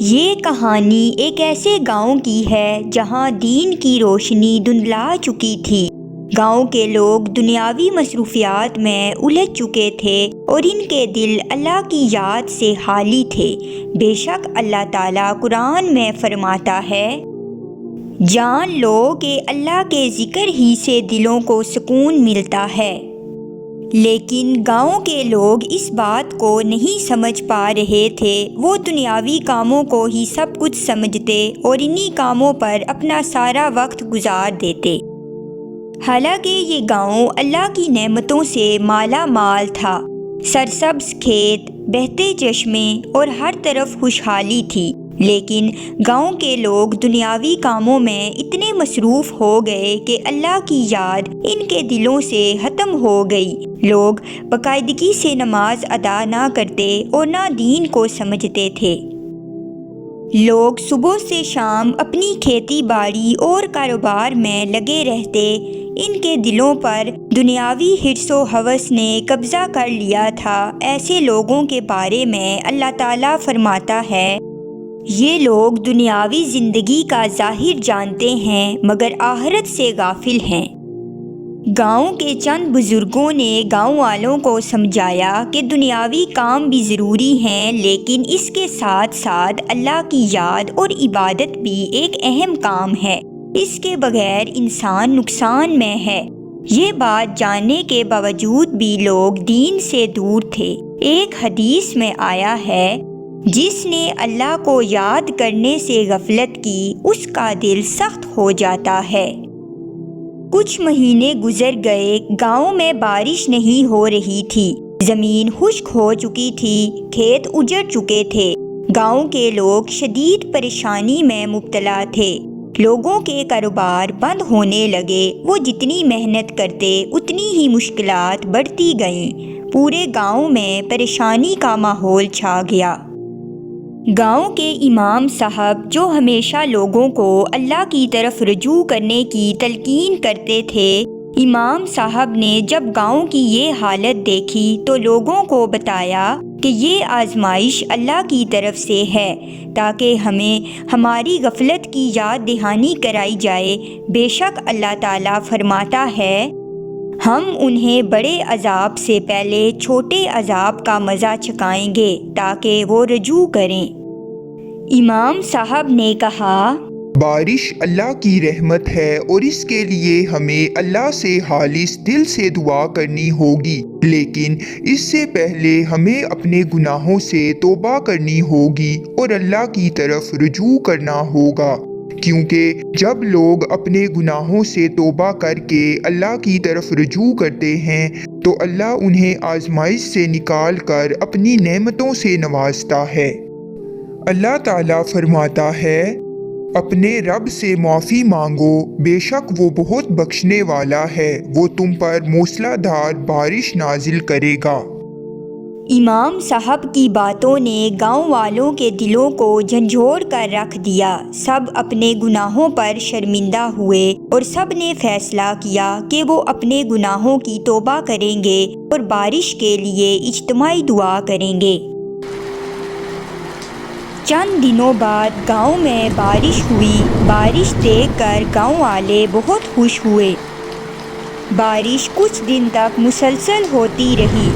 یہ کہانی ایک ایسے گاؤں کی ہے جہاں دین کی روشنی دھندلا چکی تھی۔ گاؤں کے لوگ دنیاوی مصروفیات میں الجھ چکے تھے اور ان کے دل اللہ کی یاد سے خالی تھے۔ بے شک اللہ تعالیٰ قرآن میں فرماتا ہے، جان لو کہ اللہ کے ذکر ہی سے دلوں کو سکون ملتا ہے۔ لیکن گاؤں کے لوگ اس بات کو نہیں سمجھ پا رہے تھے۔ وہ دنیاوی کاموں کو ہی سب کچھ سمجھتے اور انہی کاموں پر اپنا سارا وقت گزار دیتے۔ حالانکہ یہ گاؤں اللہ کی نعمتوں سے مالا مال تھا۔ سرسبز کھیت، بہتے چشمے اور ہر طرف خوشحالی تھی، لیکن گاؤں کے لوگ دنیاوی کاموں میں اتنے مصروف ہو گئے کہ اللہ کی یاد ان کے دلوں سے ختم ہو گئی۔ لوگ باقاعدگی سے نماز ادا نہ کرتے اور نہ دین کو سمجھتے تھے۔ لوگ صبح سے شام اپنی کھیتی باڑی اور کاروبار میں لگے رہتے۔ ان کے دلوں پر دنیاوی حرص و ہوس نے قبضہ کر لیا تھا۔ ایسے لوگوں کے بارے میں اللہ تعالیٰ فرماتا ہے، یہ لوگ دنیاوی زندگی کا ظاہر جانتے ہیں مگر آخرت سے غافل ہیں۔ گاؤں کے چند بزرگوں نے گاؤں والوں کو سمجھایا کہ دنیاوی کام بھی ضروری ہیں، لیکن اس کے ساتھ ساتھ اللہ کی یاد اور عبادت بھی ایک اہم کام ہے۔ اس کے بغیر انسان نقصان میں ہے۔ یہ بات جاننے کے باوجود بھی لوگ دین سے دور تھے۔ ایک حدیث میں آیا ہے، جس نے اللہ کو یاد کرنے سے غفلت کی اس کا دل سخت ہو جاتا ہے۔ کچھ مہینے گزر گئے، گاؤں میں بارش نہیں ہو رہی تھی۔ زمین خشک ہو چکی تھی، کھیت اجڑ چکے تھے۔ گاؤں کے لوگ شدید پریشانی میں مبتلا تھے۔ لوگوں کے کاروبار بند ہونے لگے۔ وہ جتنی محنت کرتے اتنی ہی مشکلات بڑھتی گئیں۔ پورے گاؤں میں پریشانی کا ماحول چھا گیا۔ گاؤں کے امام صاحب، جو ہمیشہ لوگوں کو اللہ کی طرف رجوع کرنے کی تلقین کرتے تھے، امام صاحب نے جب گاؤں کی یہ حالت دیکھی تو لوگوں کو بتایا کہ یہ آزمائش اللہ کی طرف سے ہے، تاکہ ہمیں ہماری غفلت کی یاد دہانی کرائی جائے۔ بے شک اللہ تعالیٰ فرماتا ہے، ہم انہیں بڑے عذاب سے پہلے چھوٹے عذاب کا مزہ چکھائیں گے تاکہ وہ رجوع کریں۔ امام صاحب نے کہا، بارش اللہ کی رحمت ہے اور اس کے لیے ہمیں اللہ سے خالص دل سے دعا کرنی ہوگی، لیکن اس سے پہلے ہمیں اپنے گناہوں سے توبہ کرنی ہوگی اور اللہ کی طرف رجوع کرنا ہوگا، کیونکہ جب لوگ اپنے گناہوں سے توبہ کر کے اللہ کی طرف رجوع کرتے ہیں تو اللہ انہیں آزمائش سے نکال کر اپنی نعمتوں سے نوازتا ہے۔ اللہ تعالیٰ فرماتا ہے، اپنے رب سے معافی مانگو، بے شک وہ بہت بخشنے والا ہے، وہ تم پر موسلا دھار بارش نازل کرے گا۔ امام صاحب کی باتوں نے گاؤں والوں کے دلوں کو جھنجھوڑ کر رکھ دیا۔ سب اپنے گناہوں پر شرمندہ ہوئے اور سب نے فیصلہ کیا کہ وہ اپنے گناہوں کی توبہ کریں گے اور بارش کے لیے اجتماعی دعا کریں گے۔ چند دنوں بعد گاؤں میں بارش ہوئی۔ بارش دیکھ کر گاؤں والے بہت خوش ہوئے۔ بارش کچھ دن تک مسلسل ہوتی رہی۔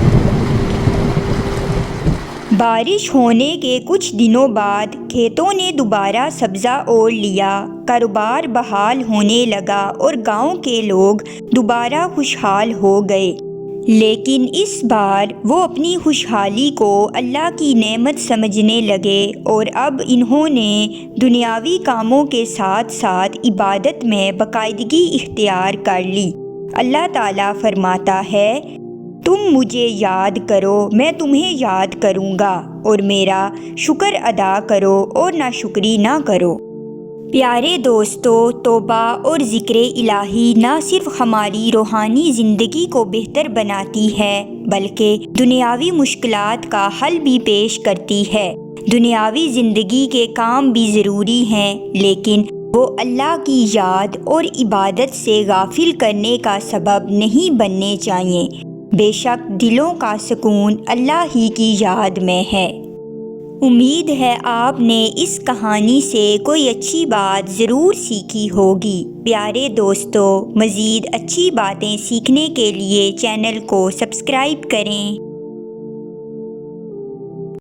بارش ہونے کے کچھ دنوں بعد کھیتوں نے دوبارہ سبزہ اوڑھ لیا، کاروبار بحال ہونے لگا اور گاؤں کے لوگ دوبارہ خوشحال ہو گئے۔ لیکن اس بار وہ اپنی خوشحالی کو اللہ کی نعمت سمجھنے لگے اور اب انہوں نے دنیاوی کاموں کے ساتھ ساتھ عبادت میں باقاعدگی اختیار کر لی۔ اللہ تعالیٰ فرماتا ہے، تم مجھے یاد کرو، میں تمہیں یاد کروں گا، اور میرا شکر ادا کرو اور ناشکری نہ کرو۔ پیارے دوستو، توبہ اور ذکر الہی نہ صرف ہماری روحانی زندگی کو بہتر بناتی ہے بلکہ دنیاوی مشکلات کا حل بھی پیش کرتی ہے۔ دنیاوی زندگی کے کام بھی ضروری ہیں، لیکن وہ اللہ کی یاد اور عبادت سے غافل کرنے کا سبب نہیں بننے چاہیے۔ بے شک دلوں کا سکون اللہ ہی کی یاد میں ہے۔ امید ہے آپ نے اس کہانی سے کوئی اچھی بات ضرور سیکھی ہوگی۔ پیارے دوستو، مزید اچھی باتیں سیکھنے کے لیے چینل کو سبسکرائب کریں۔